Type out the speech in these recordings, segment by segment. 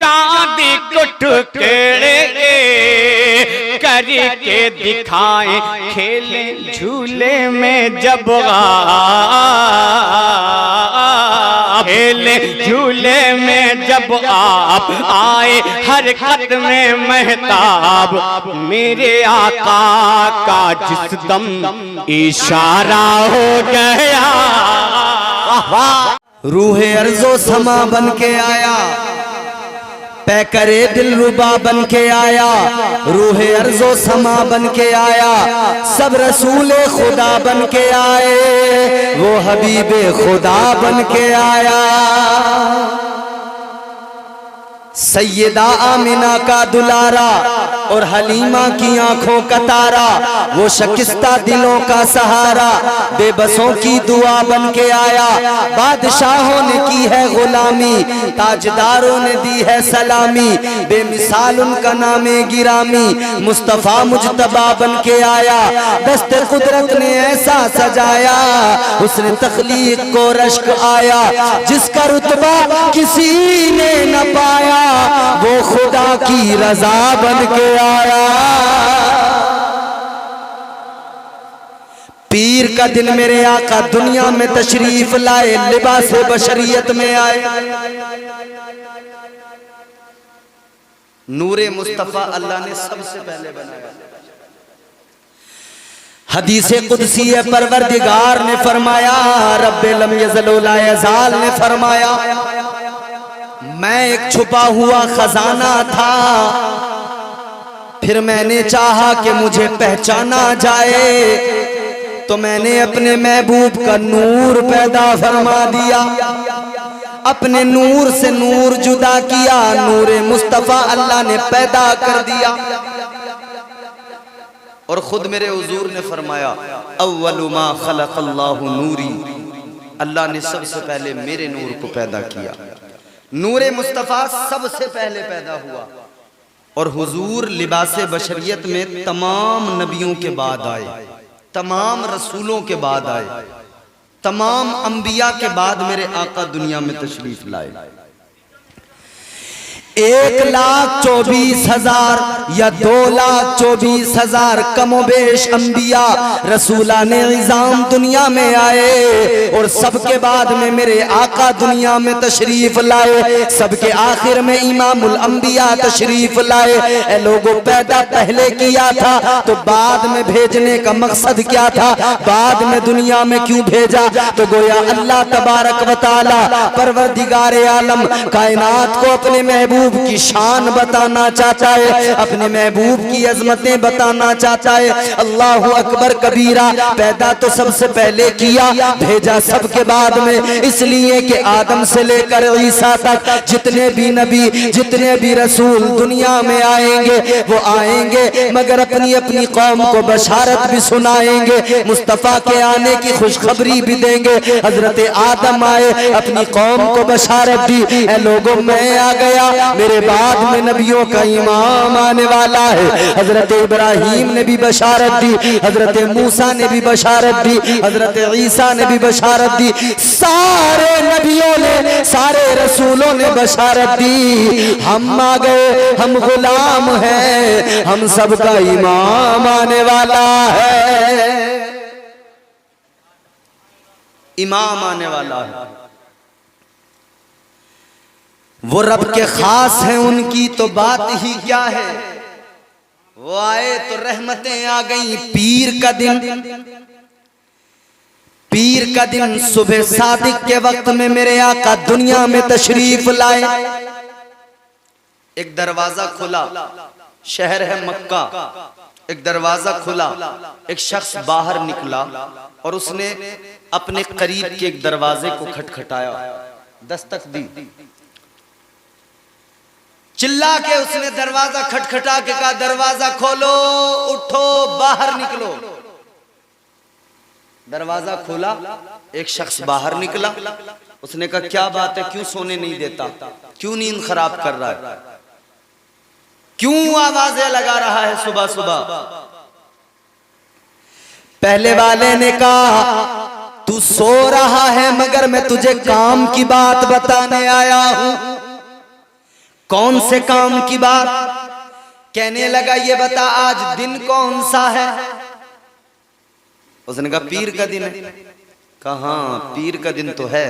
चांदी को टुकड़े करके दिखाए, खेले झूले में जब खेले झूले में जब आप आए, हरकत में महताब मेरे आका का जिस दम इशारा हो गया। रूहे अर्जो समा बन के आया, पैकरे दिल रुबा बन के आया, रूहे अर्जो समा बन के आया, सब रसूले खुदा बन के आए, वो हबीबे खुदा बन के आया। सैयदा आमिना का दुलारा और हलीमा की आंखों का तारा, वो शकिस्ता दिलों का सहारा, बेबसों की दुआ बन के आया। बादशाहों ने की है गुलामी, ताजदारों ने दी है सलामी, बेमिसाल उनका नामे गिरामी, मुस्तफा मुजतबा बन के आया। दस्ते कुदरत ने ऐसा सजाया, उसने तख्लीक को रश्क आया, जिसका रुतबा किसी ने न पाया, वो खुदा की रजा बन के आया। पीर का दिन मेरे आका दुनिया में तशरीफ लाए, लिबास बशरियत में आए। नूरे मुस्तफा अल्लाह ने सबसे पहले बनाया। हदीसे कुदसी है, परवरदिगार ने फरमाया, रब्बे लम यज़ल ला यज़ाल ने फरमाया, मैं एक छुपा हुआ खजाना था, फिर मैंने चाहा कि मुझे पहचाना जाए, तो मैंने अपने महबूब का नूर पैदा फरमा दिया, अपने नूर से नूर जुदा किया, नूरे मुस्तफा अल्लाह ने पैदा कर दिया। और खुद मेरे हुजूर ने फरमाया, अव्वलु मा खलक़ल्लाहु नूरी, अल्लाह ने सबसे पहले मेरे नूर को पैदा किया। नूरे मुस्तफा सबसे पहले पैदा हुआ, और हुजूर लिबासे बशरियत में तमाम नबियों के बाद आए, तमाम रसूलों के बाद आए, तमाम अंबिया के बाद मेरे आका दुनिया में तशरीफ लाए। 1,24,000 या 2,24,000 कमोबेश अंबिया रसूला ने इज़ाम दुनिया में आए, और सबके बाद में मेरे आका दुनिया में तशरीफ लाए, सबके आखिर में इमामुल अंबिया तशरीफ लाए। ए लोगों, पैदा पहले किया था तो बाद में भेजने का मकसद क्या था? बाद में दुनिया में क्यों भेजा? तो गोया अल्लाह तबारक व तआला परवरदिगार आलम कायनात को अपने महबूब की शान बताना चाहता है, अपने महबूब की अजमतें बताना चाहता है। अल्लाहु अकबर कबीरा। पैदा तो सबसे पहले किया, भेजा सबके बाद में, इसलिए कि आदम से लेकर ईसा तक जितने भी नबी, जितने भी रसूल दुनिया में आएंगे, वो आएंगे मगर अपनी अपनी कौम को बशारत भी सुनाएंगे, मुस्तफ़ा के आने की खुशखबरी भी देंगे। हजरत आदम आए, अपनी कौम को बशारत दी, ए लोगों मैं आ गया, मेरे बाद में नबियों का इमाम आने वाला है। हजरत इब्राहीम ने भी बशारत दी, हजरत मूसा ने भी बशारत दी, हजरत ईसा ने भी बशारत दी, सारे नबियों ने, सारे रसूलों ने बशारत दी। हम आ गए, हम गुलाम हैं, हम सबका इमाम आने वाला है, इमाम आने वाला है। वो रब के खास हैं, उनकी तो बात ही क्या है। वो आए तो रहमतें आ गई। पीर का दिन, पीर का दिन सुबह सादिक के वक्त में मेरे आका दुनिया में तशरीफ लाए। एक दरवाजा खुला, शहर है मक्का, एक दरवाजा खुला, एक शख्स बाहर निकला और उसने अपने करीब के एक दरवाजे को खटखटाया, दस्तक दी, चिल्ला के उसने दरवाजा खटखटा के कहा, दरवाजा खोलो, उठो, बाहर निकलो। दरवाजा खोला, एक शख्स बाहर निकला, उसने कहा क्या बात है, क्यों सोने नहीं देता, क्यों नींद खराब कर रहा है, क्यों आवाजें लगा रहा है सुबह सुबह। पहले वाले ने कहा तू सो रहा है मगर मैं तुझे काम की बात बताने आया हूं। कौन से काम की बात? कहने लगा ये बता आज दिन कौन सा है? उसने कहा पीर का दिन है। कहा पीर का दिन तो है।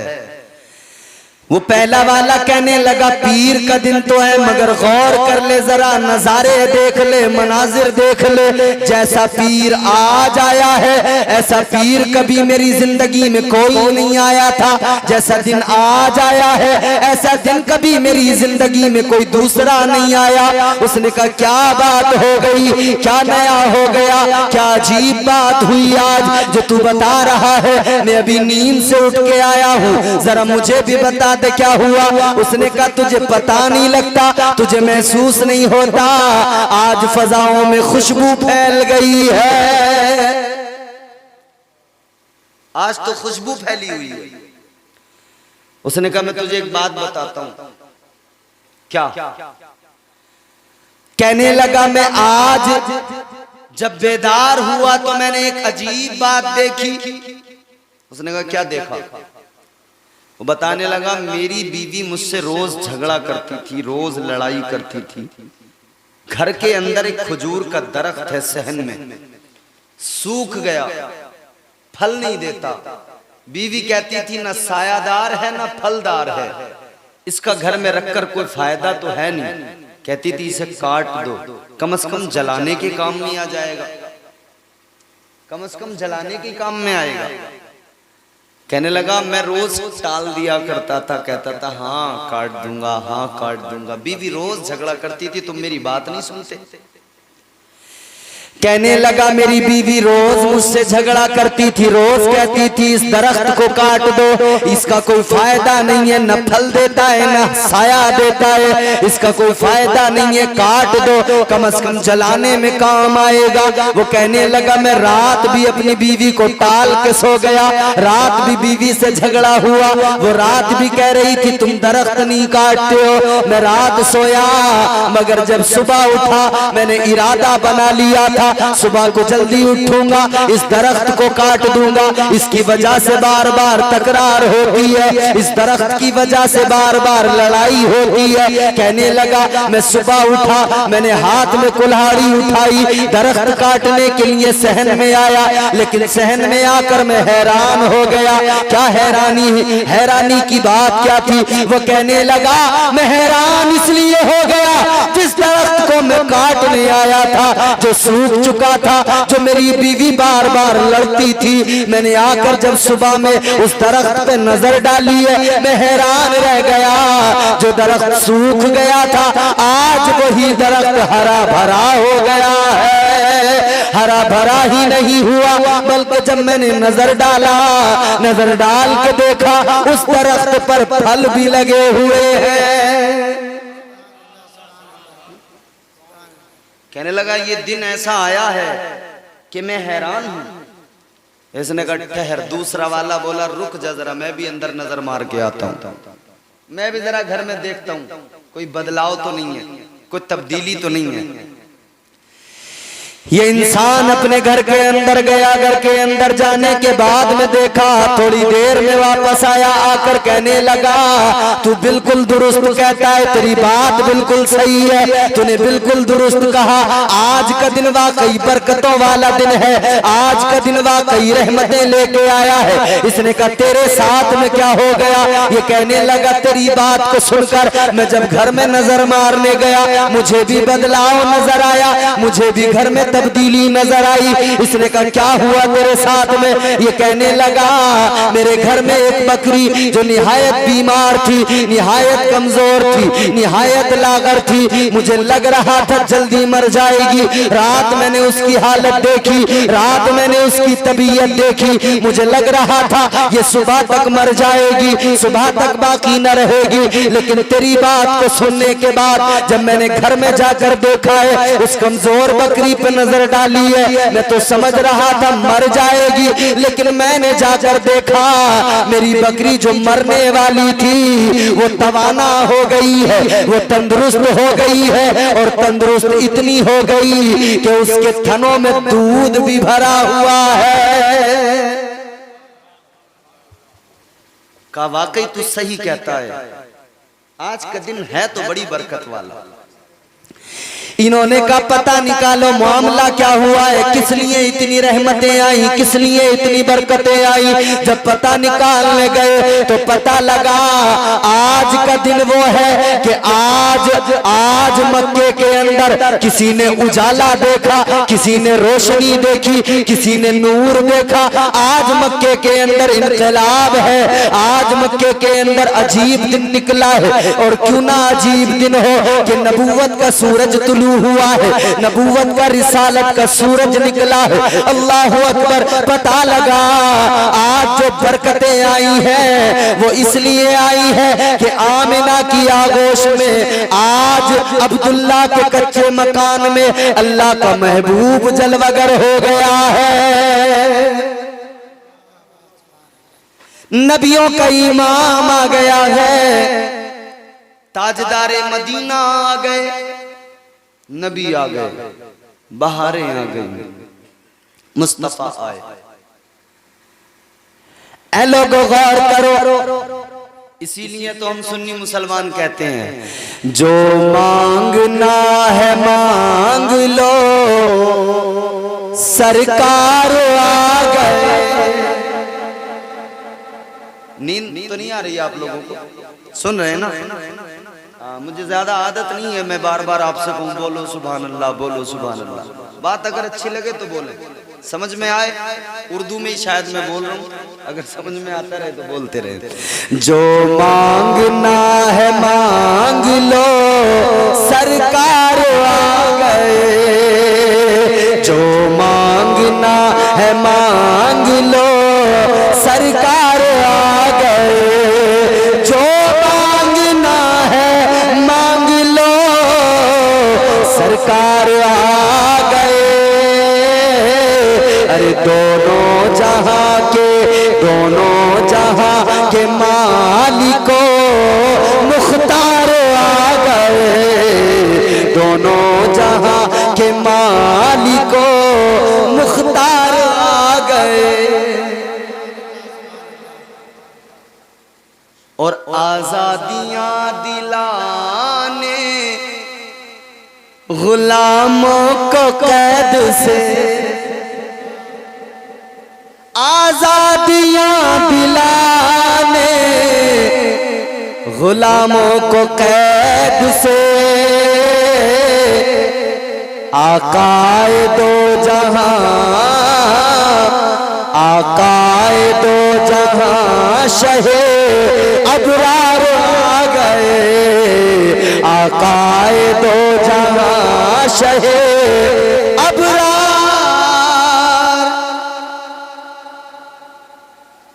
वो पहला वाला कहने लगा पीर का दिन तो है, मगर गौर कर ले जरा, नजारे देख ले, मनाजिर देख ले। जैसा पीर आज आया है ऐसा पीर कभी मेरी जिंदगी में कोई नहीं आया था। जैसा दिन आज आया है ऐसा दिन कभी मेरी जिंदगी में कोई दूसरा नहीं आया। उसने कहा क्या बात हो गई, क्या नया हो गया, क्या अजीब बात हुई आज जो तू बता रहा है? मैं अभी नींद से उठ के आया हूँ, जरा मुझे भी बता दे क्या हुआ। उसने कहा तुझे पता नहीं लगता, तुझे महसूस नहीं होता, आज फजाओं में खुशबू फैल गई है। आज तो खुशबू फैली हुई है। उसने कहा मैं तुझे एक बात बताता हूं। क्या? कहने लगा मैं आज जब बेदार हुआ तो मैंने एक अजीब बात देखी। उसने कहा क्या देखा? वो बताने लगा मेरी बीवी मुझसे रोज झगड़ा करती थी, रोज लड़ाई करती थी। घर के अंदर एक खजूर का दरख्त है सहन में, सूख गया, फल नहीं देता। बीवी कहती थी ना सायादार है ना फलदार है, इसका घर में रखकर कोई फायदा तो है नहीं। कहती थी इसे काट दो, कम से कम जलाने के काम में आ जाएगा, कम से कम जलाने के काम में आएगा। कहने लगा मैं रोज टाल दिया करता था, कहता था हाँ काट दूंगा, हाँ काट दूंगा। बीवी रोज झगड़ा करती थी, तुम मेरी बात नहीं सुनते। कहने लगा मेरी बीवी रोज मुझसे झगड़ा करती थी, रोज कहती थी इस दरख्त को काट दो, इसका कोई फायदा नहीं है, न फल देता है न साया देता है, इसका कोई फायदा नहीं है, काट दो, कम से कम जलाने में काम आएगा। वो कहने लगा मैं रात भी अपनी बीवी को टाल के सो गया, रात भी बीवी से झगड़ा हुआ। वो रात भी कह रही थी तुम दरख्त नहीं काटते हो। मैं रात सोया, मगर जब सुबह उठा मैंने इरादा बना लिया था सुबह को जल्दी उठूंगा, इस दरख्त को काट दूंगा। इसकी वजह से बार बार तकरार होती है, इस दरख्त की वजह से बार बार लड़ाई होती है। कहने लगा मैं सुबह उठा, मैंने हाथ में कुल्हाड़ी उठाई, दरख्त काटने के लिए सहन में आया, लेकिन सहन में आकर मैं हैरान हो गया। क्या हैरानी की बात क्या थी? वो कहने लगा मैं हैरान इसलिए हो गया जिस दरख्त को मैं काटने आया था, जो सूख चुका था, जो मेरी बीवी बार बार लड़ती थी, मैंने आकर जब सुबह में उस दरख्त पे नजर डाली है, मैं हैरान रह गया। जो दरख्त सूख गया था आज वही दरख्त हरा भरा हो गया है। हरा भरा ही नहीं हुआ, बल्कि जब मैंने नजर डाला, नजर डाल के देखा उस दरख्त पर फल भी लगे हुए हैं। कहने लगा ये दिन ऐसा आया है कि मैं हैरान हूं। इसने कहा ठहर। दूसरा वाला बोला रुक जा जरा, मैं भी अंदर नजर मार के आता हूं, मैं भी जरा घर में देखता हूं कोई बदलाव तो नहीं है, कोई तब्दीली तो नहीं है। ये इंसान अपने घर के अंदर गया, घर के अंदर जाने के बाद में देखा, थोड़ी देर में वापस आया, आकर कहने लगा तू बिल्कुल दुरुस्त कहता है, तेरी बात बिल्कुल सही है, तूने बिल्कुल दुरुस्त कहा। आज का दिन वाकई बरकतों वाला दिन है, आज का दिन वाकई रहमतें लेके आया है। इसने कहा तेरे साथ में क्या हो गया? ये कहने लगा तेरी बात को सुनकर मैं जब घर में नजर मारने गया मुझे भी बदलाव नजर आया, मुझे भी घर में तब्दीली नजर आई। इसने कहा क्या हुआ तेरे साथ में? ये कहने लगा मेरे घर में एक बकरी जो निहायत बीमार थी, निहायत कमजोर थी, निहायत लागर थी, मुझे लग रहा था जल्दी मर जाएगी। रात मैंने उसकी हालत देखी, रात मैंने उसकी तबीयत देखी, मुझे लग रहा था ये सुबह तक मर जाएगी, सुबह तक बाकी न रहेगी। लेकिन तेरी बात को सुनने के बाद जब मैंने घर में जाकर देखा है उस कमजोर बकरी पे नजर डाली है, मैं तो समझ रहा था मर जाएगी, लेकिन मैंने जाकर देखा मेरी बकरी जो मरने वाली थी वो तवाना हो गई है, वो तंदुरुस्त हो गई है, और तंदुरुस्त इतनी हो गई कि उसके थनों में दूध भी भरा हुआ है। का वाकई तू सही कहता है, आज का दिन है तो बड़ी बरकत वाला। इन्होंने का पता निकालो मामला क्या हुआ है, किस लिए इतनी रहमतें आई, किस लिए इतनी बरकतें आई। जब पता निकालने गए तो पता लगा आज का दिन वो है कि आज मक्के के अंदर किसी ने उजाला देखा, किसी ने रोशनी देखी, किसी ने नूर देखा। आज मक्के के अंदर इनकलाब है, आज मक्के के अंदर अजीब दिन निकला है। और क्यों ना अजीब दिन हो कि नबूवत का सूरज हुआ है, नबूवत का रिसालत का सूरज निकला है। अल्लाह अकबर। पता लगा आज जो बरकतें आई हैं वो इसलिए आई है कि आमिना की आगोश में आज अब्दुल्ला के कच्चे मकान में अल्लाह का महबूब जलवागर हो गया है। नबियों का इमाम आ गया है, ताजदारे मदीना आ गए, नबी आ गए, बहारें आ गई, मुस्तफा आए। ऐ लोगो गौर करो, इसीलिए तो हम सुन्नी मुसलमान कहते हैं जो मांगना है मांग लो, सरकार आ गए। नींद तो नहीं आ रही आप लोगों को? सुन रहे हैं ना? मुझे ज्यादा आदत नहीं है मैं बार बार आपसे कहूँ बोलो सुभान अल्लाह, बोलो सुभान अल्लाह। बात अगर अच्छी लगे तो बोले, समझ में आए। उर्दू में ही शायद मैं बोल रहा हूँ, अगर समझ में आता रहे तो बोलते रहे। जो मांगना है मांग लो, सरकार आ गए। जो मांगना है मांग लो, सरकार आ गए। जो मांगना है मांग लो, सरकार आ गए। अरे दोनों जहां के मालिको मुख्तार आ गए। दोनों जहां के मालिको मुख्तार आ गए। और आजादियां दिलाने गुलामों को कैद से, आजादियां दिलाने गुलामों को कैद से। आकाए दो जहां, आकाए दो जहां शहे अबरार आ गए। आकाए दो जहां शहे अबरार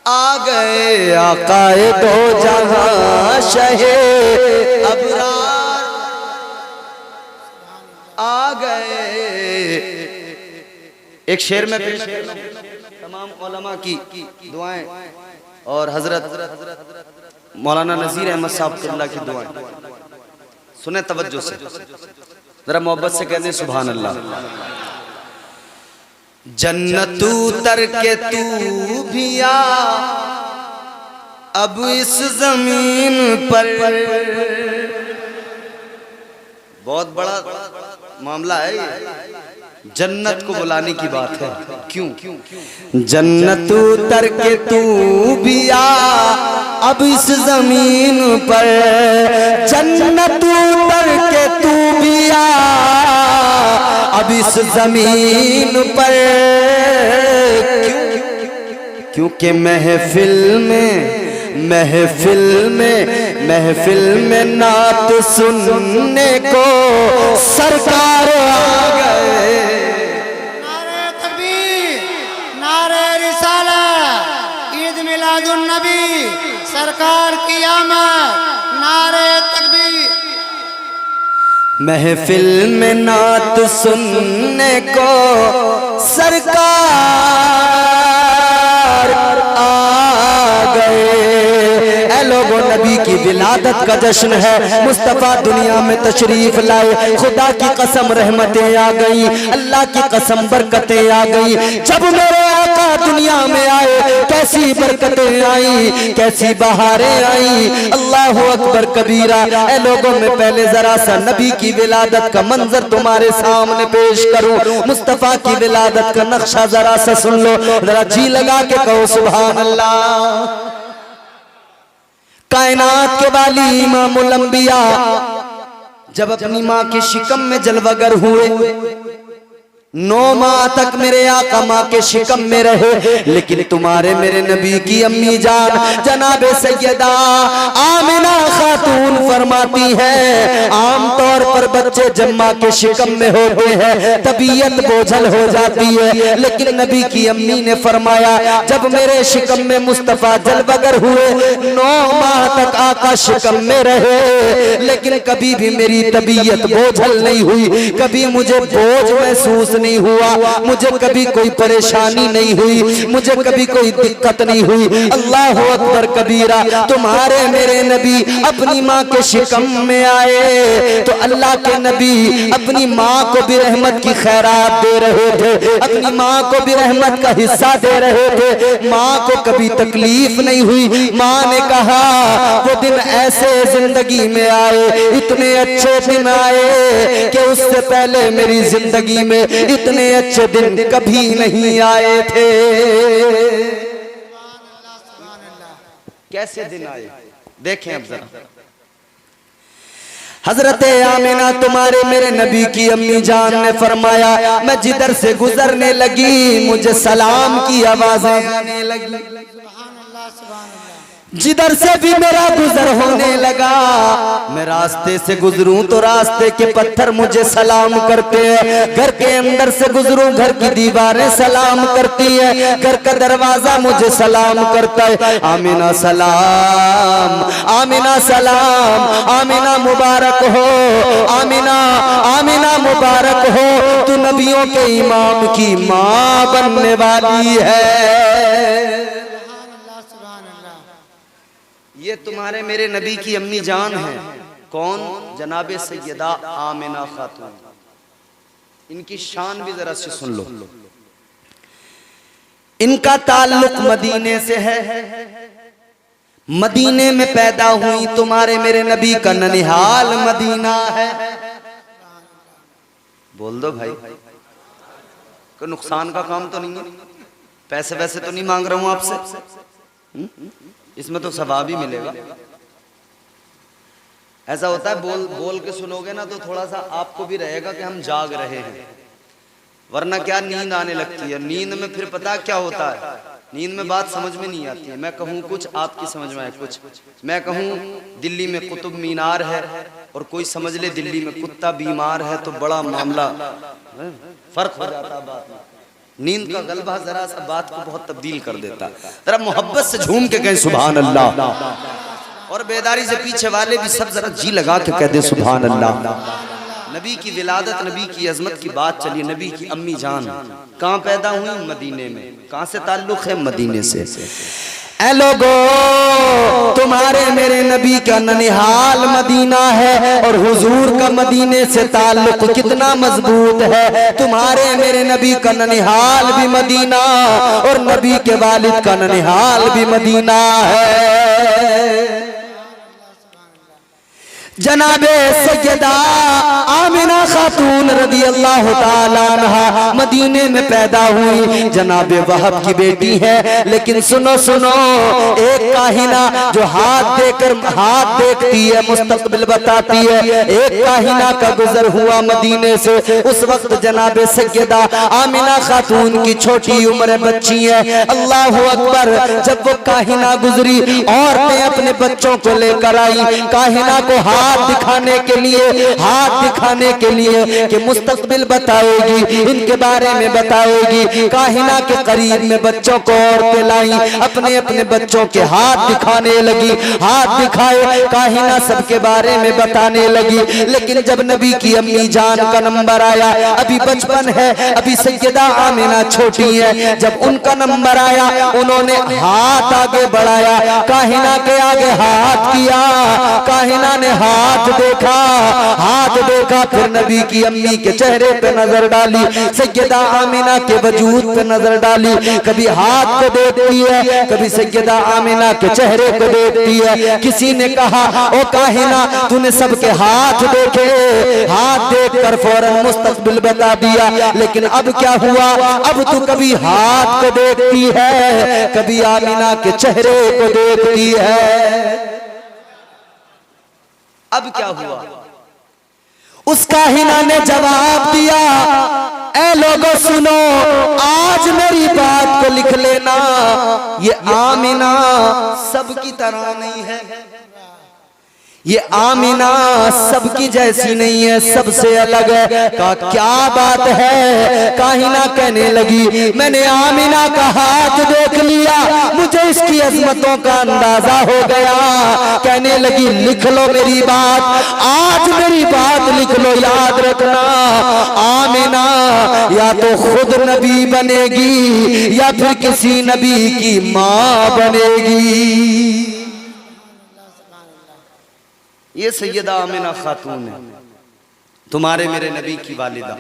आ गए। आकाए दो जहां शहे अबरार आ गए। एक शेर में पेश तमाम उलमा की दुआएं और हजरत मौलाना नजीर अहमद साहब की दुआएं सुने तवज्जो से, जरा मोहब्बत से कहते हैं सुभान अल्लाह। जन्नत उतर के तू भी आ अब इस जमीन पर। बहुत बड़ा मामला है ये, जन्नत को बुलाने की बात है। क्यों? जन्नत उतर के तू भी आ अब इस जमीन पर। जन्नत उतर के तू भी आ अब इस जमीन पर। क्योंकि महफिल में नात सुनने को सरकार आ गए। नारे तकबीर, नारे रिसालत, ईद मिलादुन नबी, सरकार की आमद, नारे तकबीर। महफिल में नात सुनने को सरकार आ गए। ऐ लोगों, नबी की विलादत का जश्न है। मुस्तफा दुनिया में तशरीफ लाए, खुदा की कसम रहमतें आ गई, अल्लाह की कसम बरकतें आ गई। जब मेरे आका दुनिया में आए, कैसी बरकतें आई, कैसी बहारें आई। अल्लाह अकबर कबीरा। ऐ लोगों, मैं पहले जरा सा नबी की विलादत का मंजर तुम्हारे सामने पेश करूं। मुस्तफा की विलादत का नक्शा जरा सा सुन लो, जरा जी लगा के कहो सुभान अल्लाह। कायनात के वाली इमामुल अंबिया जब अपनी माँ की शिकम में जलवागर हुए, 9 माह तक मेरे आका माँ के शिकम में रहे, लेकिन तुम्हारे मेरे नबी की अम्मी जान जनाबे सैयदा आमिना खातून फरमाती है, आमतौर पर बच्चे जब माँ के शिकम में होते हैं तबीयत बोझल हो जाती है, लेकिन नबी की अम्मी ने फरमाया जब मेरे शिकम में मुस्तफा जलवगर हुए, 9 माह तक आका शिकम में रहे, लेकिन कभी भी मेरी तबीयत बोझल नहीं हुई, कभी मुझे बोझ महसूस नहीं हुआ, मुझे कभी कोई परेशानी नहीं हुई, मुझे कभी कोई दिक्कत नहीं हुई। अल्लाह अकबर कबीरा। तुम्हारे मेरे नबी अपनी माँ के शिकम में आए तो अल्लाह के नबी अपनी माँ को भी रहमत की खैरात दे रहे थे, अपनी माँ को भी रहमत का हिस्सा दे रहे थे। माँ को कभी तकलीफ नहीं हुई। माँ ने कहा वो दिन ऐसे जिंदगी में आए, इतने अच्छे दिन आए कि उससे पहले मेरी जिंदगी में इतने अच्छे दिन कभी नहीं आए थे। कैसे दिन आए देखें अब जरा। हजरत आमिना तुम्हारे मेरे नबी की अम्मी जान ने फरमाया, मैं जिधर से गुजरने लगी मुझे सलाम की आवाजें आने लगी, जिधर से भी मेरा गुजर होने लगा, मैं रास्ते से गुजरूं तो रास्ते के पत्थर मुझे सलाम करते हैं, घर के अंदर से गुजरूं घर की दीवारें सलाम करती है, घर का दरवाजा मुझे सलाम करता है। आमिना सलाम, आमिना सलाम, आमिना मुबारक हो, आमिना आमिना मुबारक हो, तू नबियों के इमाम की माँ बनने वाली है। ये तुम्हारे मेरे नबी की अम्मी जान है। कौन? जनाबे सैयदा आमिना खातून। इनकी शान भी जरा से सुन लो। इनका ताल्लुक मदीने से है, मदीने में पैदा हुई। तुम्हारे मेरे नबी का ननिहाल मदीना है। बोल दो भाई, कोई नुकसान का काम तो नहीं है? पैसे वैसे तो नहीं मांग रहा हूं आपसे, इसमें तो सवाब ही मिलेगा। ऐसा होता है बोल बोल के सुनोगे ना तो थोड़ा सा आपको भी रहेगा कि हम जाग रहे हैं, वरना क्या नींद आने लगती है। नींद में फिर पता क्या होता है, नींद में बात समझ में नहीं आती है। मैं कहूँ कुछ, आपकी समझ में आए कुछ। मैं कहूँ दिल्ली में कुतुब मीनार है और कोई समझ ले दिल्ली में कुत्ता बीमार है, तो बड़ा मामला फर्क हो जाता है बात में। नींद का गलबा जरा सा बात को बहुत तब्दील कर देता। जरा मोहब्बत से झूम के कहें सुभान अल्लाह, और बेदारी से पीछे वाले भी सब जरा जी लगा के कह दे सुभान अल्लाह। नबी की विलादत, नबी की अजमत की बात चली। नबी की अम्मी जान कहाँ पैदा हुई? मदीने में। कहाँ से ताल्लुक है? मदीने से। ऐ लोगो, तुम्हारे मेरे नबी का ननिहाल मदीना है और हुजूर का मदीने से ताल्लुक कितना मजबूत है। तुम्हारे मेरे नबी का ननिहाल भी मदीना और नबी के वालिद का ननिहाल भी मदीना है। जनाबे सैयदा आमिना खातून रदी अल्लाह ताला अन्हा मदीने में पैदा हुई। जनाबे वहब की बेटी है, लेकिन सुनो सुनो, एक काहिना जो हाथ देखती है, मुस्तकबिल बताती है, एक काहिना का गुजर हुआ मदीने से। उस वक्त जनाबे सैयदा आमिना खातून की छोटी उम्र बच्ची है। अल्लाह अकबर। जब वो काहिना गुजरी, औरतें अपने बच्चों को लेकर आई। काहिना को हाथ दिखाने के लिए है कि मुस्तकबिल बताएगी, इनके बारे में बताएगी। काहिना के करीब में बच्चों को औरतें लाई, अपने अपने बच्चों के हाथ दिखाने लगी, हाथ दिखाए, काहिना सबके बारे में बताने लगी। लेकिन जब नबी की अम्मी जान का नंबर आया, अभी बचपन है, अभी सैयदा आमिना छोटी है, जब उनका नंबर आया उन्होंने हाथ आगे बढ़ाया, काहिना के आगे हाथ किया, काहिना ने हाथ देखा, हाथ देखा, फिर नबी की अम्मी के चेहरे पे नजर डाली, सैयदा आमिना के वजूद पे नजर डाली। कभी हाथ को देखती है, कभी सैयदा आमिना के चेहरे को देखती है। किसी ने कहा, ओ काहिना तूने सबके हाथ देखे, हाथ देखकर फौरन मुस्तकबिल बता दिया, लेकिन अब क्या हुआ? अब तू कभी हाथ को देखती है, कभी आमिना के चेहरे को देखती है। अब क्या हुआ? उस काहिना ने जवाब दिया, ऐ लोगों सुनो, आज मेरी बात को लिख लेना, ये आमिना सबकी तरह नहीं है, ये आमिना सबकी जैसी नहीं है, सबसे अलग है। कहा क्या बात है? काहिना कहने लगी, मैंने आमिना का हाथ देख लिया, मुझे इसकी अजमतों का अंदाजा हो गया। कहने लगी, लिख लो मेरी बात, आज मेरी बात लिख लो, याद रखना आमिना या तो खुद नबी बनेगी या फिर किसी नबी की माँ बनेगी। ये सैयदा आमिना खातून है, तुम्हारे मेरे नबी की वालिदा।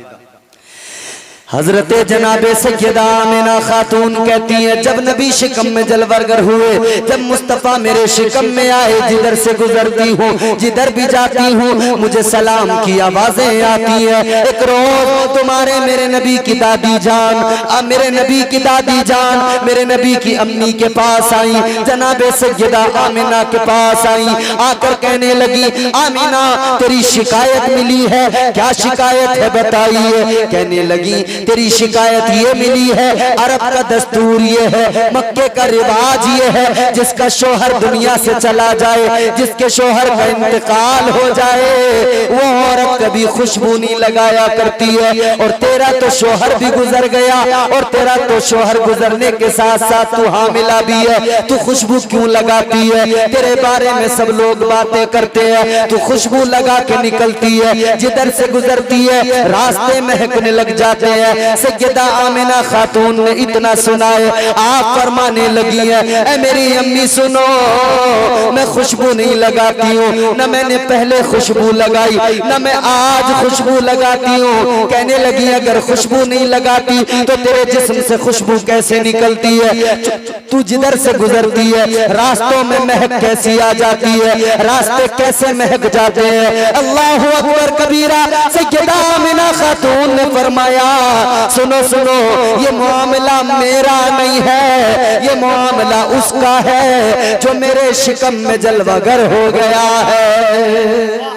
हजरत जनाबे सैयदा आमिना खातून कहती है, जब नबी शिकम में जलवरगर हुए, जब मुस्तफा मेरे शिकम में आए, जिधर से गुजरती हूँ, जिधर भी जाती हूँ, मुझे सलाम की आवाजें आती है। एक रोज तुम्हारे मेरे नबी की दादी जान, अब मेरे नबी की दादी जान मेरे नबी की अम्मी के पास आई, जनाबे सैयदा आमिना के पास आई, आकर कहने लगी, आमिना तेरी शिकायत मिली है। क्या शिकायत है बताइए? कहने लगी, तेरी शिकायत ये मिली है, अरब का दस्तूर ये है, मक्के का रिवाज ये है, जिसका शोहर दुनिया से चला जाए, जिसके शोहर का इंतकाल हो जाए, वो औरत कभी खुशबू नहीं लगाया करती है। और तेरा तो शोहर भी गुजर गया, और तेरा तो शोहर गुजरने के साथ साथ तू हामिला भी है, तू खुशबू क्यों लगाती है? तेरे बारे में सब लोग बातें करते हैं, तू खुशबू लगा के निकलती है, जिधर से गुजरती है रास्ते महकने लग जाते हैं। सैयदा आमिना खातून ने इतना सुना है, आप फरमाने लगी है, ऐ मेरी अम्मी सुनो, मैं खुशबू नहीं लगाती हूँ, न मैंने पहले खुशबू लगाई, न मैं आज खुशबू लगाती हूँ। कहने लगी, अगर खुशबू नहीं लगाती तो तेरे जिस्म से खुशबू कैसे निकलती है? तू जिधर से गुजरती है रास्तों में महक कैसी आ जाती है, रास्ते कैसे महक जाते हैं। अल्लाहु अकबर कबीरा। सैयदा आमिना खातून ने फरमाया, सुनो सुनो, ये मामला मेरा नहीं है, ये मामला उसका है जो मेरे शिकम में जलवागर हो गया है।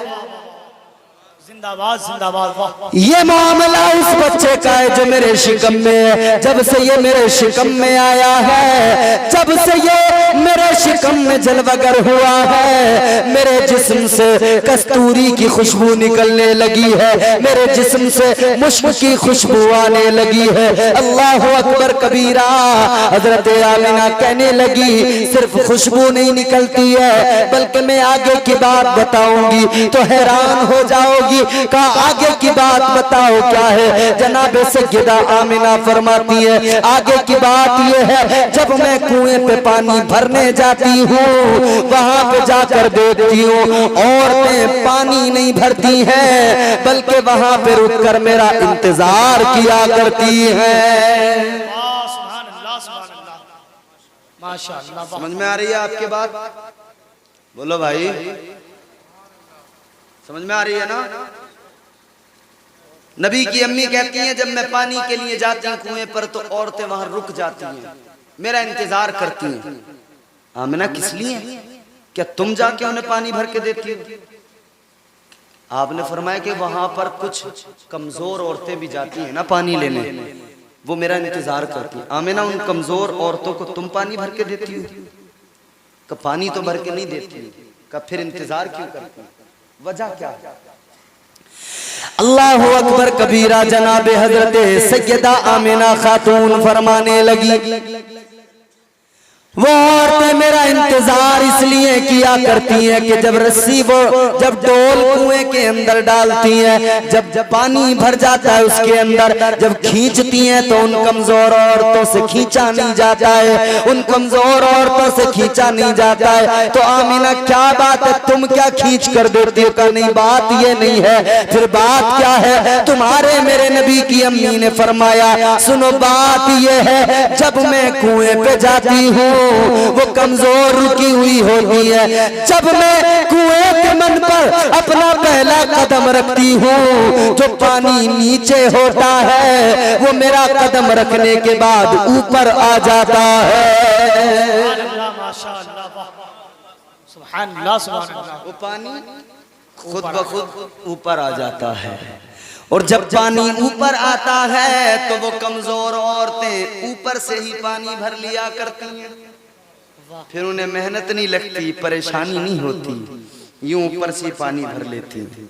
जिंदाबाद जिंदाबाद। ये मामला उस बच्चे का है जो मेरे शिकम में है। जब से ये मेरे शिकम में आया है, जब से ये मेरे शिकम में जलवागर हुआ है, मेरे जिस्म से कस्तूरी की खुशबू निकलने लगी है, मेरे जिस्म से मुश्क की खुशबू आने लगी है। अल्लाह अकबर कबीरा। हजरत आमिना कहने लगी, सिर्फ खुशबू नहीं निकलती है, बल्कि मैं आगे की बात बताऊंगी तो हैरान हो जाओगी। का आगे की बात बताओ क्या है? जनाबे सैयदा आमिना फरमाती है, आगे की बात यह है, जब मैं कुएं पे पानी भरने जाती हूँ, वहां पे जाकर देखती हूँ औरतें पानी नहीं भरती हैं, बल्कि वहां पे रुककर मेरा इंतजार किया करती हैं। माशाअल्लाह। समझ में आ रही है आपके बात? बोलो भाई, समझ में आ रही है ना? नबी की अम्मी कहती हैं, जब मैं पानी के लिए जाती हूँ कुएं पर तो औरतें वहां रुक जाती हैं, मेरा इंतजार करती हैं। आमिना किस लिए? क्या तुम जाके उन्हें पानी भर के देती हो? आपने फरमाया कि वहां पर कुछ कमजोर औरतें भी जाती हैं ना पानी लेने, वो मेरा इंतजार करती हैं। आमिना, उन कमजोर औरतों को तुम पानी भर के देती हो? का पानी तो भर के नहीं देती, का फिर इंतजार क्यों करती? वजह क्या? अल्लाहु अकबर कबीरा। जनाबे हजरत सैयदा आमिना खातून फरमाने लगी, वो औरतें मेरा इंतजार इसलिए किया करती हैं कि जब रस्सी वो जब डोल कुएं के अंदर डालती हैं, जब पानी भर जाता है उसके अंदर, जब खींचती हैं तो उन कमजोर औरतों से खींचा नहीं जाता है, उन कमजोर औरतों से खींचा नहीं जाता है। तो आमीना क्या बात है, तुम क्या खींच कर देती हो? का नहीं, बात ये नहीं है। फिर बात क्या है? तुम्हारे मेरे नबी की अम्मी ने फरमाया, सुनो बात ये है, जब मैं कुएं पे जाती हूँ वो कमजोर रुकी हुई होती है, जब मैं कुएं के मन पर अपना पहला कदम रखती हूँ जो पानी नीचे होता है वो मेरा कदम रखने के बाद ऊपर आ जाता है। माशाअल्लाह, सुभानअल्लाह, सुभानअल्लाह। वो पानी खुद ब खुद ऊपर आ जाता है, और जब पानी ऊपर आता है तो वो कमजोर औरतें ऊपर से ही पानी भर लिया करती हैं, फिर उन्हें मेहनत नहीं लगती, परेशानी नहीं होती, यूं ऊपर से पानी भर लेती हैं।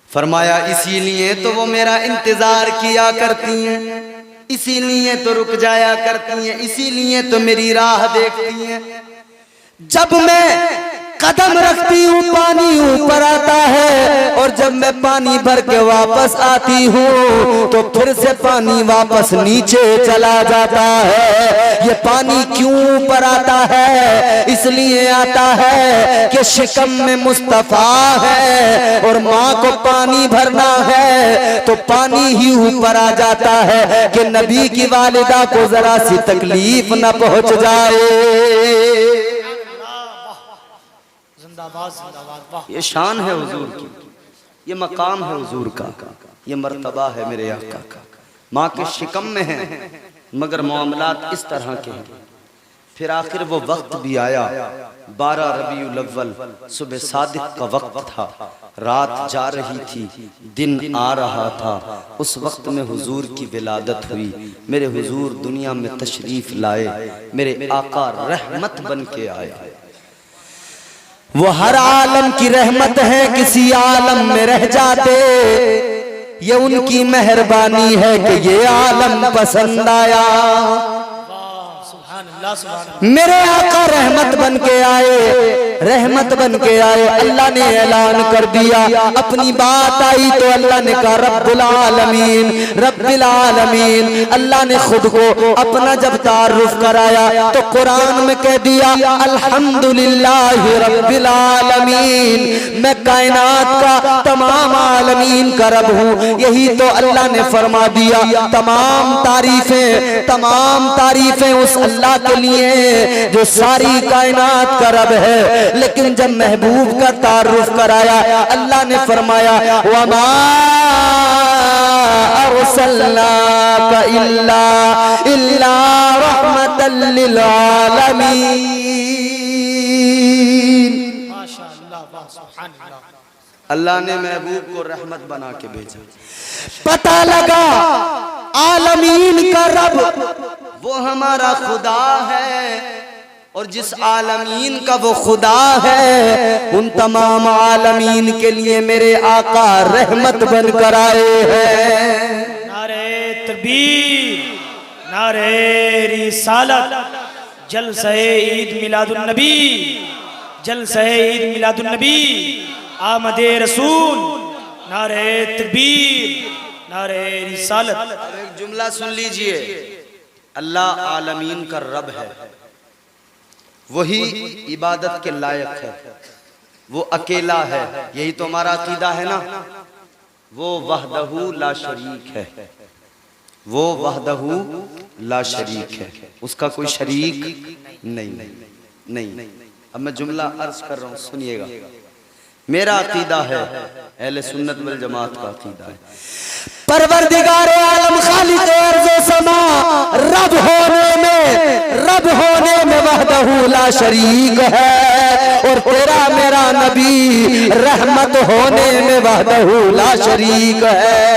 फरमाया इसीलिए तो वो मेरा इंतजार किया करती हैं, इसीलिए तो रुक जाया करती हैं, इसीलिए तो मेरी राह देखती हैं। जब मैं कदम रखती हूँ पानी ऊपर आता है, और जब मैं पानी भर के वापस आती हूँ तो फिर से पानी वापस नीचे चला जाता है। ये पानी क्यों ऊपर आता है? इसलिए आता है कि शिकम में मुस्तफा है और माँ को पानी भरना है तो पानी ही ऊपर आ जाता है कि नबी की वालिदा को जरा सी तकलीफ न पहुंच जाए। ये शान है हुजूर की, ये मकाम है हुजूर का, ये मर्तबा है मेरे आका का। माँ के शिकम में है मगर मामलात इस तरह के हैं। फिर आखिर वो वक्त भी आया, 12 रबीउल अव्वल सुबह सादिक का वक्त था, रात जा रही थी, दिन आ रहा था। उस वक्त में हुजूर की विलादत हुई, मेरे हुजूर दुनिया में तशरीफ लाए, मेरे आका रहमत बन के आए। वो हर आलम की रहमत है, किसी आलम में रह जाते, ये उनकी मेहरबानी है कि ये आलम पसंद आया। मेरे आका रहमत बन के आए, रहमत बन के आए। अल्लाह ने ऐलान कर दिया, अपनी बात आई तो अल्लाह ने कहा रब्बुल आलमीन, रब्बिल आलमीन। अल्लाह ने खुद को अपना जब तारुफ कराया तो कुरान में कह दिया अल्हम्दुलिल्लाहि रब्बिल आलमीन, मैं कायनात का तमाम आलमीन का रब हूँ। यही तो अल्लाह ने फरमा दिया, तमाम तारीफें उस अल्लाह के लिए जो सारी कायनात का रब है। लेकिन जब महबूब का तारुफ कराया अल्लाह ने फरमाया वमा अरसलनाका इल्ला रहमतल लिल आलमीन। माशाअल्लाह, सुभानअल्लाह। अल्लाह ने महबूब को रहमत बना के भेजा। पता लगा आलमीन का रब वो हमारा खुदा है, और जिस आलमीन का वो खुदा है उन तमाम आलमीन के लिए मेरे आका रहमत बनकर आए हैं। नारे तकबीर, नारे रिसालत, जलसे ईद मिलादुन नबी, जलसे ईद मिलादुन नबी, आमदे रसूल, नारे तकबीर, नारे रिसालत। अब एक जुमला सुन लीजिए, अल्लाह आलमीन का रब है, वही इबादत के लायक है, वो अकेला है, यही तो हमारा अकीदा है ना। वो वहदहू ला शरीक है, वो वहदहू ला शरीक है, उसका कोई शरीक नहीं। अब मैं जुमला अर्ज कर रहा हूँ, सुनिएगा। मेरा अकीदा है, अहले सुन्नत वल जमात का अकीदा है, परवरदिगार आलम खालिक अर्ज़ व समा रब होने में वहदहू ला शरीक है, और तेरा मेरा नबी रहमत होने में वहदहू ला शरीक है।